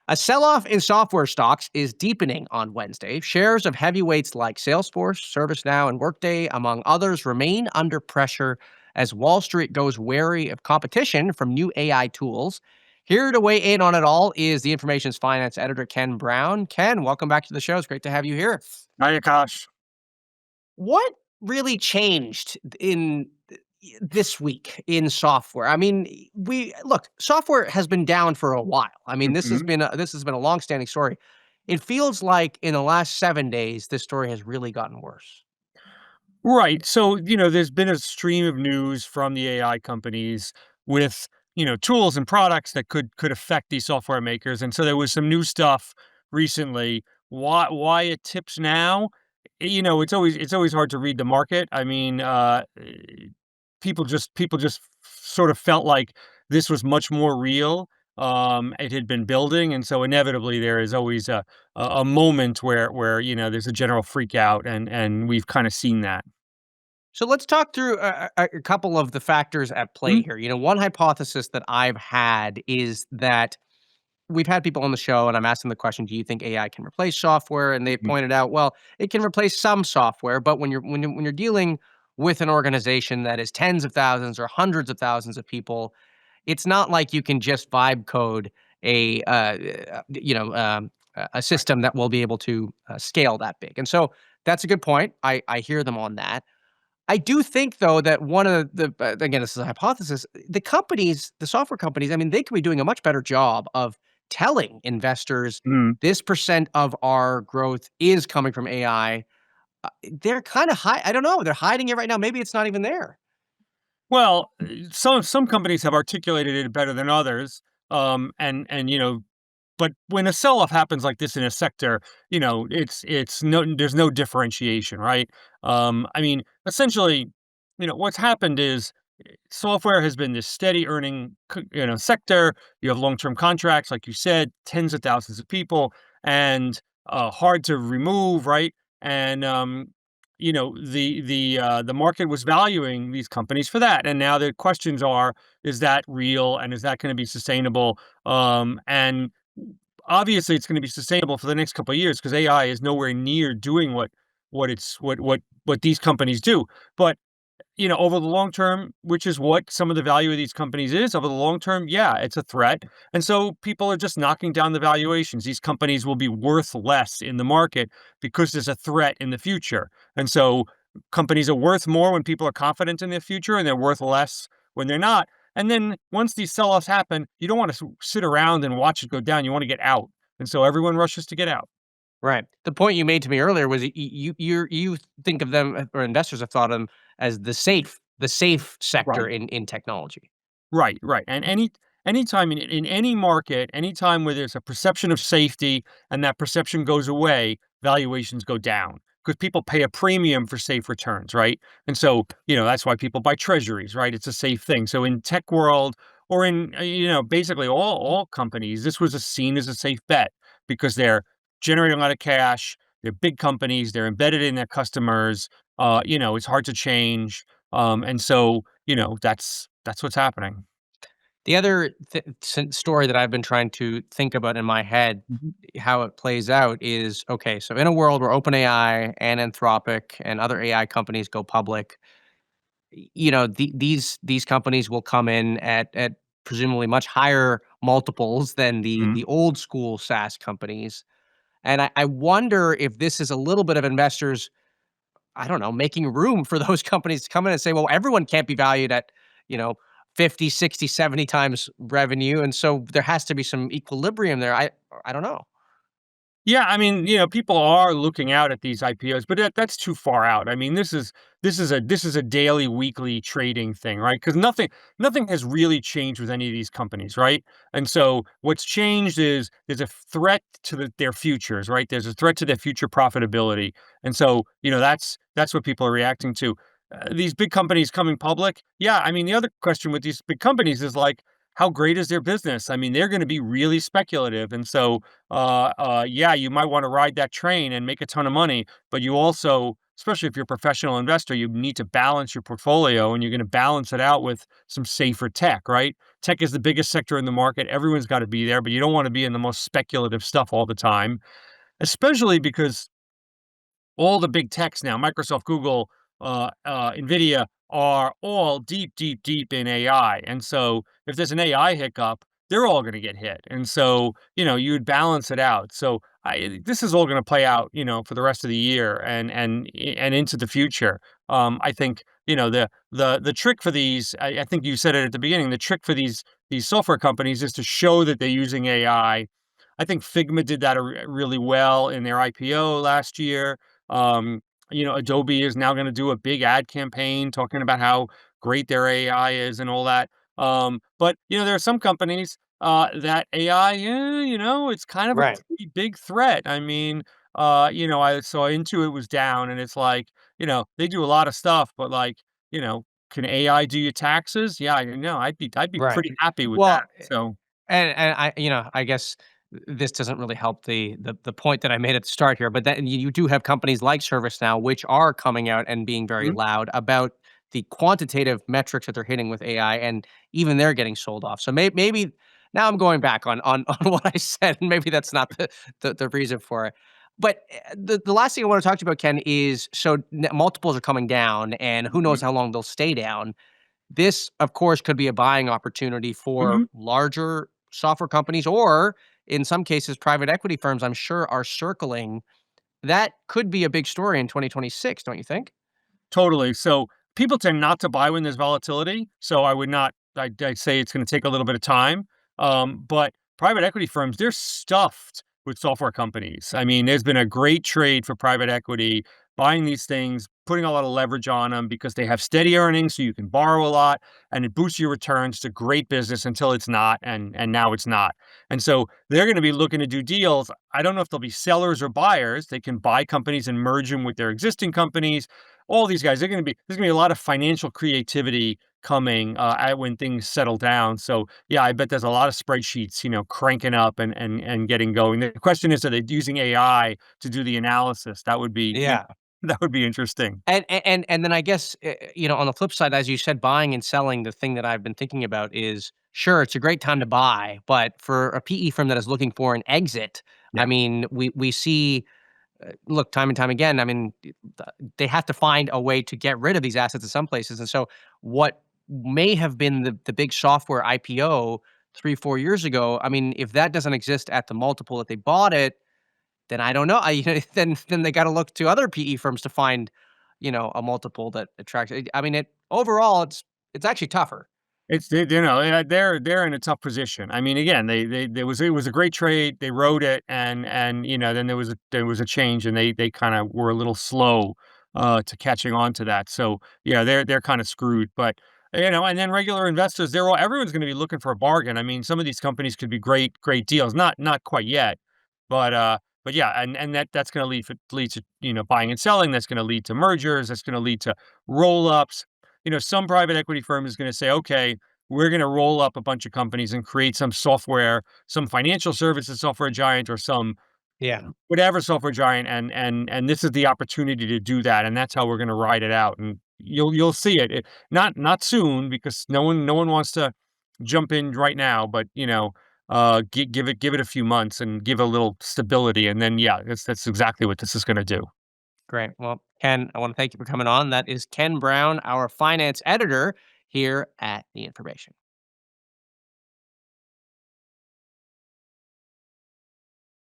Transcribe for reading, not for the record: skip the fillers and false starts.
A sell-off in software stocks is deepening on Wednesday. Shares of heavyweights like Salesforce, ServiceNow, and Workday, among others, remain under pressure as Wall Street goes wary of competition from new AI tools. Here to weigh in on it all is the Information's finance editor, Ken Brown. Ken, welcome back to the show. It's great to have you here. Hi, Akash. What really changed in this week in software? I mean, we look, software has been down for a while. I mean, Mhm. this has been a long-standing story. It feels like in the last 7 days, this story has really gotten worse. Right. So, there's been a stream of news from the AI companies with, tools and products that could affect these software makers. And so there was some new stuff recently. Why it tips now? It's always hard to read the market. I mean, people just sort of felt like this was much more real. It had been building, and so inevitably there is always a moment where there's a general freak out, and we've kind of seen that. So let's talk through a couple of the factors at play Mhm, here. One hypothesis that I've had is that we've had people on the show and I'm asking the question, do you think AI can replace software? And they mhm, pointed out, well, it can replace some software, but when you're dealing with an organization that is tens of thousands or hundreds of thousands of people, it's not like you can just vibe code a system that will be able to scale that big. And so that's a good point. I hear them on that. I do think though that one of again, this is a hypothesis, the software companies, I mean, they could be doing a much better job of telling investors mhm. this percent of our growth is coming from AI. They're kind of I don't know, they're hiding it right now. Maybe it's not even there. Well, some companies have articulated it better than others, and but when a sell-off happens like this in a sector, it's no there's no differentiation, right? I mean, essentially, what's happened is software has been this steady earning, sector. You have long-term contracts, like you said, tens of thousands of people, and hard to remove, right? And the market was valuing these companies for that, and now the questions are: is that real, and is that going to be sustainable? And obviously, it's going to be sustainable for the next couple of years because AI is nowhere near doing what these companies do, but over the long term, which is what some of the value of these companies is, over the long term, yeah, it's a threat. And so people are just knocking down the valuations. These companies will be worth less in the market because there's a threat in the future. And so companies are worth more when people are confident in their future, and they're worth less when they're not. And then once these sell-offs happen, you don't want to sit around and watch it go down. You want to get out. And so everyone rushes to get out. Right. The point you made to me earlier was you think of them or investors have thought of them as the safe sector Right. in technology. Right, right. And anytime in any market, anytime where there's a perception of safety and that perception goes away, valuations go down because people pay a premium for safe returns, right? And so, that's why people buy treasuries, right? It's a safe thing. So in tech world or in basically all companies, this was seen as a safe bet because they're generating a lot of cash, they're big companies, they're embedded in their customers, it's hard to change. And so, that's what's happening. The other story that I've been trying to think about in my head, Mhm, how it plays out is okay. So, in a world where OpenAI and Anthropic and other AI companies go public, these companies will come in at presumably much higher multiples than the mhm. the old school SaaS companies. And I wonder if this is a little bit of investors, I don't know, making room for those companies to come in and say, well, everyone can't be valued at, you know, 50, 60, 70 times revenue. And so there has to be some equilibrium there. I don't know. Yeah, I mean, people are looking out at these IPOs, but that's too far out. I mean, this is a daily, weekly trading thing, right? Because nothing has really changed with any of these companies, right? And so what's changed is there's a threat to their futures, right? There's a threat to their future profitability, and so that's what people are reacting to. These big companies coming public, yeah. I mean, the other question with these big companies is like, how great is their business? I mean, they're going to be really speculative, and so yeah, you might want to ride that train and make a ton of money, but you also especially if you're a professional investor, you need to balance your portfolio, and you're going to balance it out with some safer tech, right? Tech is the biggest sector in the market. Everyone's got to be there, but you don't want to be in the most speculative stuff all the time, especially because all the big techs now, Microsoft, Google, Nvidia, are all deep, deep, deep in AI. And so if there's an AI hiccup, they're all going to get hit. And so, you'd balance it out. So this is all going to play out, for the rest of the year and into the future. I think, the trick for these, I think you said it at the beginning, the trick for these software companies is to show that they're using AI. I think Figma did that really well in their IPO last year. Um, Adobe is now going to do a big ad campaign talking about how great their AI is and all that. But there are some companies that AI, it's kind of a Right. pretty big threat. I mean, I saw Intuit was down, and it's like, they do a lot of stuff, but like, can AI do your taxes? Yeah, I know. I'd be Right. pretty happy with that. Well, So, and I guess this doesn't really help the point that I made at the start here, but then you do have companies like ServiceNow, which are coming out and being very mhm, loud about the quantitative metrics that they're hitting with AI, and even they're getting sold off. So maybe now I'm going back on on what I said, and maybe that's not the reason for it. But the last thing I want to talk to you about, Ken, is so multiples are coming down, and who knows mhm, how long they'll stay down. This, of course, could be a buying opportunity for mhm. larger software companies, or in some cases, private equity firms, I'm sure, are circling. That could be a big story in 2026, don't you think? Totally. So people tend not to buy when there's volatility. So I would not. I'd say it's going to take a little bit of time. But private equity firms, they're stuffed with software companies. I mean, there's been a great trade for private equity buying these things, putting a lot of leverage on them because they have steady earnings, so you can borrow a lot, and it boosts your returns. To great business until it's not, and now it's not. And so they're going to be looking to do deals. I don't know if they'll be sellers or buyers. They can buy companies and merge them with their existing companies. All these guys, there's gonna be a lot of financial creativity coming when things settle down. So yeah, I bet there's a lot of spreadsheets, cranking up and getting going. The question is, are they using AI to do the analysis? That would be, Yeah. that would be interesting. And then I guess, on the flip side, as you said, buying and selling, the thing that I've been thinking about is, sure, it's a great time to buy, but for a PE firm that is looking for an exit, I Yeah. mean, we see, look, time and time again, I mean, they have to find a way to get rid of these assets in some places. And so what may have been the big software IPO 3, 4 years ago, I mean, if that doesn't exist at the multiple that they bought it, then I don't know. Then they gotta look to other PE firms to find, a multiple that attracts. I mean, overall, it's actually tougher. They're in a tough position. I mean, again, it was a great trade. They wrote it, and then there was a change, and they kind of were a little slow to catching on to that. So yeah, they're kind of screwed. But and then regular investors, everyone's going to be looking for a bargain. I mean, some of these companies could be great deals. Not quite yet, but yeah, and that's going to lead to buying and selling. That's going to lead to mergers. That's going to lead to roll ups. Some private equity firm is going to say, okay, we're going to roll up a bunch of companies and create some software, some financial services software giant, or some Yeah, whatever software giant, and this is the opportunity to do that, and that's how we're going to ride it out, and you'll see it. Not soon, because no one wants to jump in right now, but give it a few months and give a little stability, and then yeah, that's exactly what this is going to do. great. Well, Ken, I want to thank you for coming on. That is Ken Brown, our finance editor here at The Information.